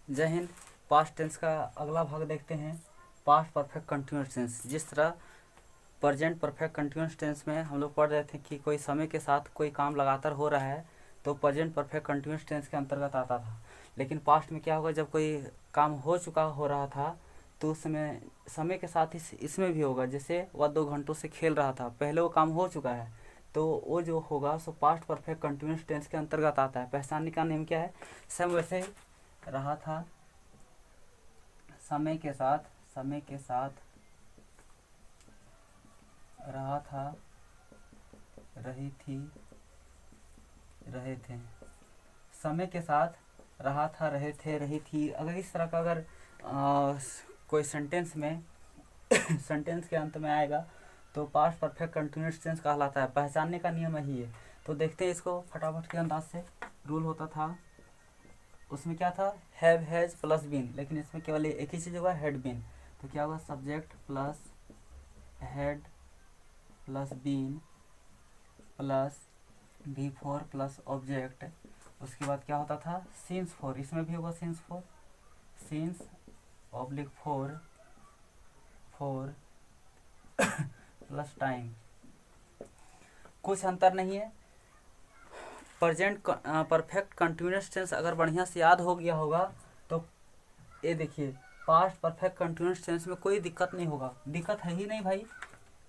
जय Hind. Past tense का अगला भाग देखते हैं, पास्ट परफेक्ट कंटिन्यूअस टेंस। जिस तरह प्रेजेंट परफेक्ट कंटिन्यूअस टेंस में हम लोग पढ़ रहे थे कि कोई समय के साथ कोई काम लगातार हो रहा है तो प्रेजेंट परफेक्ट कंटिन्यूअस टेंस के अंतर्गत आता था। लेकिन पास्ट में क्या होगा, जब कोई काम हो रहा था तो उस समय के साथ इसमें भी होगा। जैसे वह 2 घंटों से खेल रहा था, पहले वो काम हो चुका है तो वो जो होगा सो पास्ट परफेक्ट कंटिन्यूअस टेंस के अंतर्गत आता है। पहचानने का नियम क्या है, सब वैसे रहा था, समय के साथ रहा था, रही थी, रहे थे। समय के साथ रहा था, रहे थे, रही थी। अगर इस तरह का कोई सेंटेंस में सेंटेंस के अंत में आएगा तो पास्ट परफेक्ट कंटिन्यूअस टेंस कहलाता है। पहचानने का नियम यही है। तो देखते हैं इसको फटाफट के अंदाज से। रूल होता था, उसमें क्या था, हैव, हैज प्लस बीन, लेकिन इसमें केवल एक ही चीज़ होगा, हैड बीन। तो क्या होगा, subject plus had plus been plus V four plus object. उसके बाद क्या होता था, सिंस फोर, इसमें भी होगा since four, since oblique four plus time. कुछ अंतर नहीं है। प्रेजेंट परफेक्ट कंटिन्यूअस टेंस अगर बढ़िया से याद हो गया होगा तो ये देखिए, पास्ट परफेक्ट कंटिन्यूअस टेंस में कोई दिक्कत नहीं होगा। दिक्कत है ही नहीं भाई,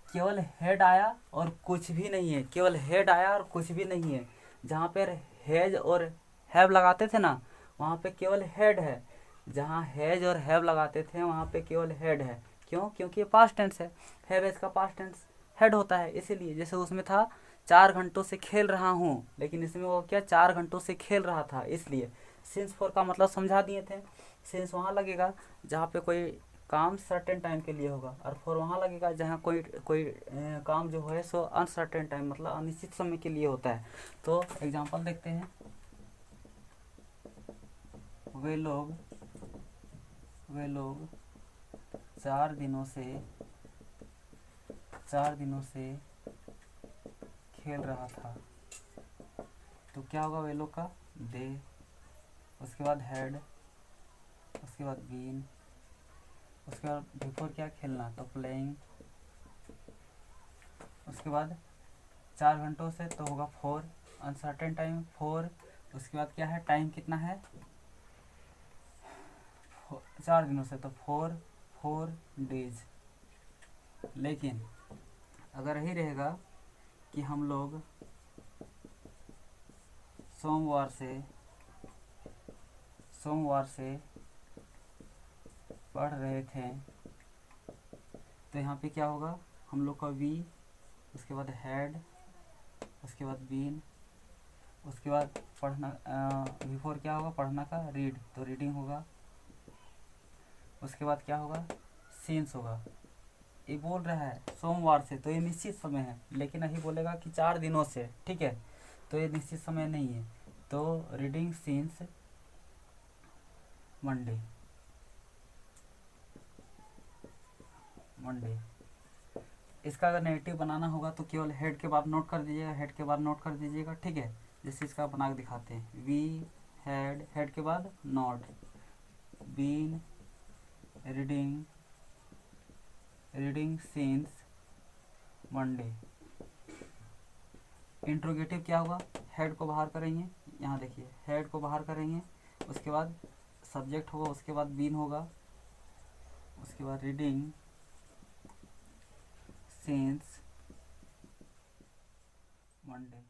केवल हेड आया और कुछ भी नहीं है, केवल हेड आया और कुछ भी नहीं है। जहाँ पर हैज और हैव लगाते थे ना, वहाँ पे केवल हेड है। जहाँ हैज और हैव लगाते थे वहाँ पे केवल हेड है। क्यों? क्योंकि ये पास्ट टेंस है। हैव एज का पास्ट टेंस हेड होता है, इसीलिए। जैसे उसमें था 4 घंटों से खेल रहा हूँ, लेकिन इसमें वो क्या, 4 घंटों से खेल रहा था, इसलिए। सिंस फोर का मतलब समझा दिए थे। सिंस वहाँ लगेगा जहाँ पे कोई काम सर्टेन टाइम के लिए होगा, और फोर वहाँ लगेगा जहाँ कोई काम जो है सो अनसर्टेन टाइम मतलब अनिश्चित समय के लिए होता है। तो एग्जांपल देखते हैं। वे लोग 4 दिनों से खेल रहा था। तो क्या होगा, वे लोग का दे, उसके बाद हैड, उसके बाद बीन, उसके बाद बिफोर क्या, खेलना, तो प्लेइंग। उसके बाद 4 घंटों से तो होगा 4, अनसर्टेन टाइम 4। उसके बाद क्या है, टाइम कितना है, 4 दिनों से तो 4 डेज। लेकिन अगर यही रहेगा कि हम लोग सोमवार से पढ़ रहे थे, तो यहाँ पे क्या होगा, हम लोग का वी, उसके बाद हैड, उसके बाद बीन, उसके बाद पढ़ना, बिफोर क्या होगा, पढ़ना का, रीड, तो रीडिंग होगा। उसके बाद क्या होगा, सीन्स होगा। ये बोल रहा है सोमवार से, तो ये निश्चित समय है, लेकिन यही बोलेगा कि 4 दिनों से, ठीक है, तो ये निश्चित समय नहीं है। तो रीडिंग सीन्स मंडे। इसका अगर नेगेटिव बनाना होगा तो केवल हेड के बाद नोट कर दीजिएगा, ठीक है। जैसे इसका बना के दिखाते हैं, वी हैड, हेड के बाद not, been reading since Monday. Interrogative क्या होगा, हेड को बाहर करेंगे, यहाँ देखिए हेड को बाहर करेंगे, उसके बाद सब्जेक्ट होगा, उसके बाद बीन होगा, उसके बाद रीडिंग सीन्स मंडे।